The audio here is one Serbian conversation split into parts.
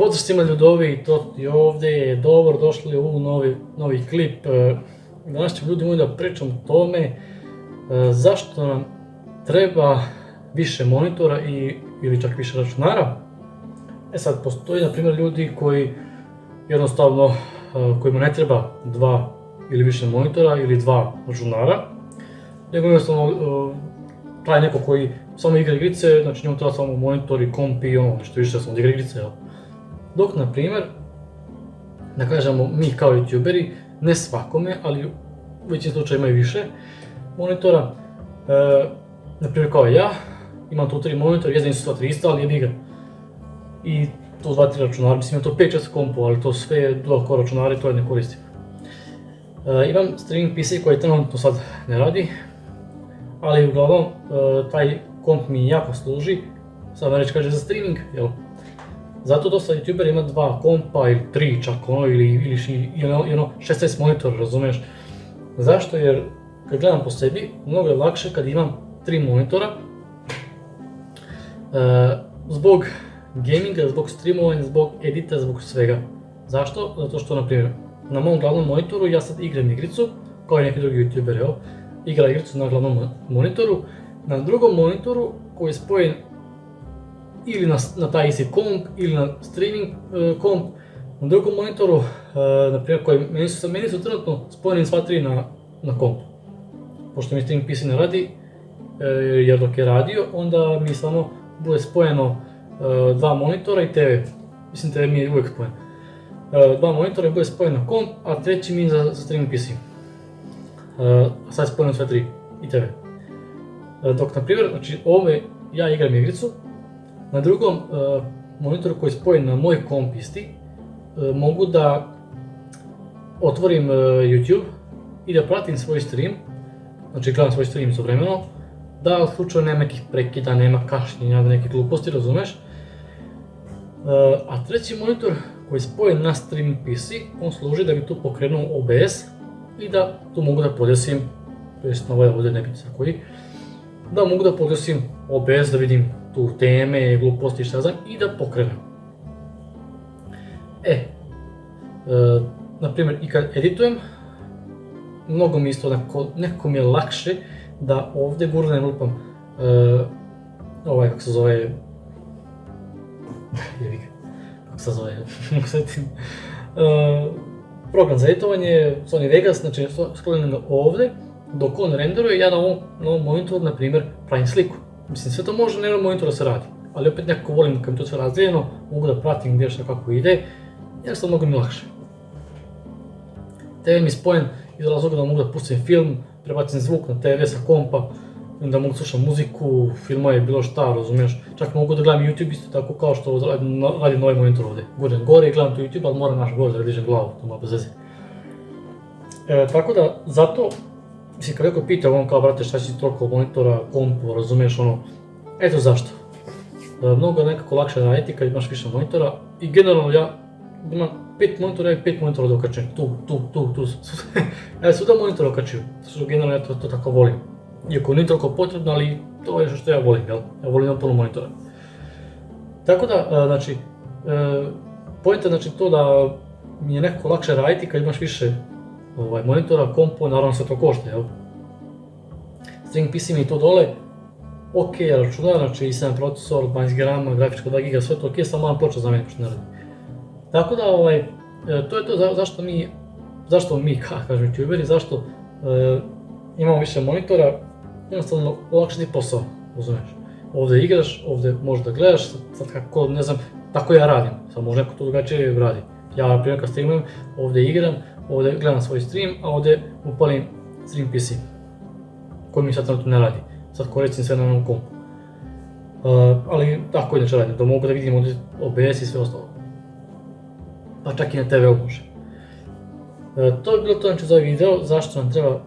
pozdrav svima ljudovi, to i ovdje je dobro došli u novi klip. Danas ćemo ljudi moji da pričam o tome zašto nam treba više monitora ili čak više računara. Sad postoji na primjer ljudi koji jednostavno kojima ne treba dva ili više monitora ili dva računara, nego jednostavno taj neko koji samo igra igrice, znači njemu treba samo monitor i komp i ono nešto više samo igra igrice, jel? Dok na primjer, da kažemo mi kao youtuberi, ne svakome, ali u većini slučaja imaju više monitora. Na primjer kao ja, imam tu 3 monitora, jedan su sva 3 ista, ali jebi ga. I to 2-3 računara, mislim imam to 5-6 kompova, ali to sve dok računari, to ne koristim. Imam streaming PC koji trenutno sad ne radi, ali uglavnom taj komp mi jako služi, sad me reći kaže za streaming, jel? Zato dosta youtubera ima 2 kompa ili 3 čak ono ili 16 monitora, razumiješ? Zašto? Jer kad gledam po sebi, mnogo je lakše kad imam 3 monitora zbog gaminga, zbog streamovanja, zbog edita, zbog svega. Zašto? Zato što, na primjer, na mom glavnom monitoru ja sad igram igricu, kao i neki drugi youtuber, jel? Igra igricu na glavnom monitoru, na drugom monitoru koji je spojen ili na taj isti komp ili na streaming komp, na drugom monitoru, na primjer, koji meni su trenutno spojeni sva 3 na komp. Pošto mi streaming PC ne radi, jer dok je radio, onda mi samo bude spojeno 2 monitora i TV. Mislim, TV mi je uvijek spojen. 2 monitora i bude spojen na komp, a treći mi je za streaming PC. A sad je spojeno sve 3 i TV. Dok, na primjer, znači ove, ja igram igricu, na drugom monitoru koji je spojen na moj komp isti, mogu da otvorim YouTube i da pratim svoj stream, znači gledam svoj stream istovremeno, da u slučaju nema nekih prekida, nema kašnjenja, neke gluposti, razumeš? A treći monitor koji je spojen na streaming PC, on služi da bi tu pokrenuo OBS i da tu mogu da podesim, to jest na ovaj ovdje ne biti sa koji, da mogu da podesim OBS da vidim tu teme, gluposti i šta znam i da pokrenem. Na primjer i kad editujem, mnogo mi isto nekako mi je lakše da ovdje gurnem lupam kako se zove, program za editovanje, Sony Vegas, znači sklonim ga ovdje, dok on renderuje, ja na ovom monitoru, na primjer, pravim sliku. Mislim, sve to može na jednom monitoru da se radi, ali opet nekako volim kad mi to sve razdijeljeno, mogu da pratim gdje šta kako ide, jednostavno mnogo mi je lakše. TV mi je spojen iz razloga da mogu da pustim film, prebacim zvuk na TV sa kompa, da mogu slušati muziku, filmove, bilo šta, razumiješ. Čak mogu da gledam YouTube isto tako kao što radim ovaj monitor ovdje. Gurem gore i gledam tu YouTube, ali moram naš gore da dižem glavu, to ima bez veze. Tako da, zato, mislim, kad neko pita on kao, brate, šta će ti toliko monitora, kompu, razumiješ, ono, eto zašto. Mnogo je nekako lakše raditi kad imaš više monitora i generalno ja imam 5 monitora i 5 monitora da okačem, tu. Ja svuda monitor okačujem, što generalno ja to tako volim. Iako nije toliko potrebno, ali to je što ja volim, jel? Ja volim na puno monitora. Tako da, znači, poenta je znači to da mi je nekako lakše raditi kad imaš više monitora, kompo, naravno sve to košta, jel? Streaming PC mi je to dole, ok, računar, znači i 7 procesor, 12 grama, grafička 2 GB, sve to ok, samo moram ploča zamijeniti što ne radi. Tako da, to je to zašto mi, kažem youtuberi, zašto imamo više monitora, jednostavno olakšati posao, razumiješ. Ovdje igraš, ovdje možeš da gledaš, sad kako, ne znam, tako ja radim, sad može neko to drugačije radi. Ja, na primjer, kad streamujem, ovdje igram, ovdje gledam svoj stream, a ovdje upalim stream PC, koji mi sad trenutno ne radi. Sad koristim sve na onom kompu. Ali tako inače radim, da mogu da vidim ovdje OBS i sve ostalo. Pa čak i na TV-u može. To je bilo to znači za ovaj video, zašto nam treba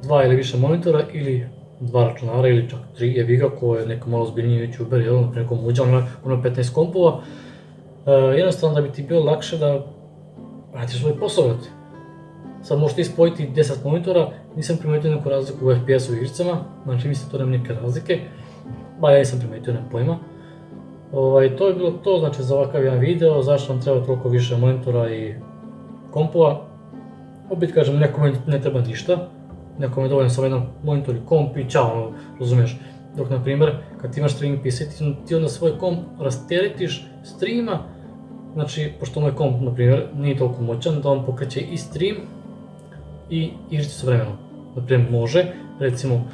2 ili više monitora ili 2 računara ili čak 3 jebiga ko je neko malo ozbiljniji youtuber, jel, naprimjer ko muđa, ono 15 kompova. Jednostavno da bi ti bilo lakše da radiš svoj posao. Sad možete spojiti 10 monitora, nisam primijetio neku razliku u FPS-u igricama, znači mislim to nema neke razlike, ba ja nisam primijetio, nema pojma. To je bilo to, znači za ovakav jedan video, zašto nam treba toliko više monitora i kompova. Opet kažem, nekome ne treba ništa, nekome je dovoljno samo jedan monitor i komp i čao, razumiješ. Dok na primjer, kad ti imaš streaming PC, ti onda svoj komp rasteretiš streama, znači, pošto moj komp, na primjer, nije toliko moćan, da on pokreće i stream i igrice s vremenom. Na primjer, može, recimo,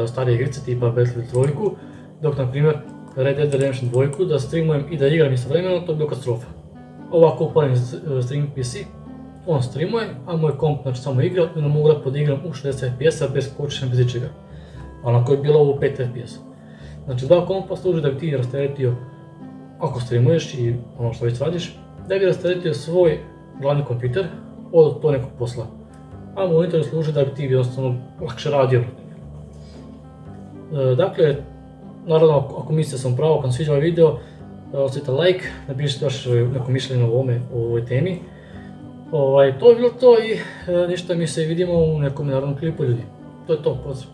starije igrice tipa Battlefield 3, dok na primjer Red Dead Redemption 2 da streamujem i da igram istovremeno, to bi bilo katastrofa. Ovako upalim streaming PC, on streamuje, a moj komp znači samo igra i onda mogu da podigram u 60 fps bez kočenja, bez ičega. A onako je bilo ovo 5 fps. Znači dva kompa služi da bi ti rasteretio, ako streamuješ i ono što već radiš, da bi rasteretio svoj glavni kompjuter od to nekog posla. A monitor služi da bi ti jednostavno lakše radio. Dakle, naravno ako mislite da sam pravo, ako vam sviđa ovaj video, ostavite like, napišite vaše neko mišljenje o ovoj temi. To je bilo to i ništa, mi se vidimo u nekom narednom klipu ljudi. To je to, pozdrav.